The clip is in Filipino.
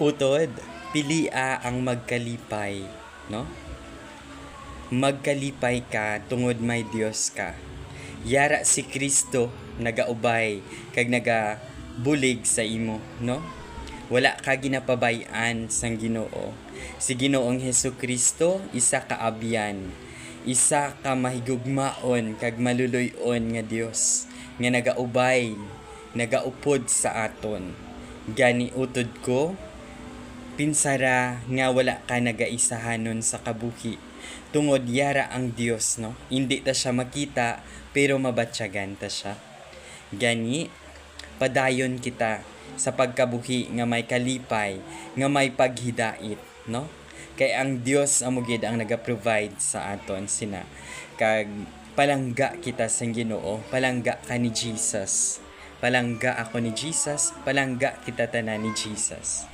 Utod, pilia ang magkalipay, no? Magkalipay ka tungod may Dios ka. Yara si Kristo nagaubay kag nagabulig sa imo, no? Wala ka ginapabay-an sang Ginoo. Si Ginoong Hesukristo isa ka abyan, isa ka mahigugmaon kag maluluy-on nga Dios nga nagaubay, nagaupod sa aton. Gani utod ko, pinsara nga wala ka nagaisahanon sa kabuhi. Tungod yara ang Dios, no? Hindi ta siya makita, pero mabatyagan ta siya. Gani, padayon kita sa pagkabuhi nga may kalipay, nga may paghidait, no? Kay ang Dios amo gid ang naga-provide sa aton sina. Kag palangga kita sa Ginoo, palangga ka ni Jesus. Palangga ako ni Jesus, palangga kita tanan ni Jesus.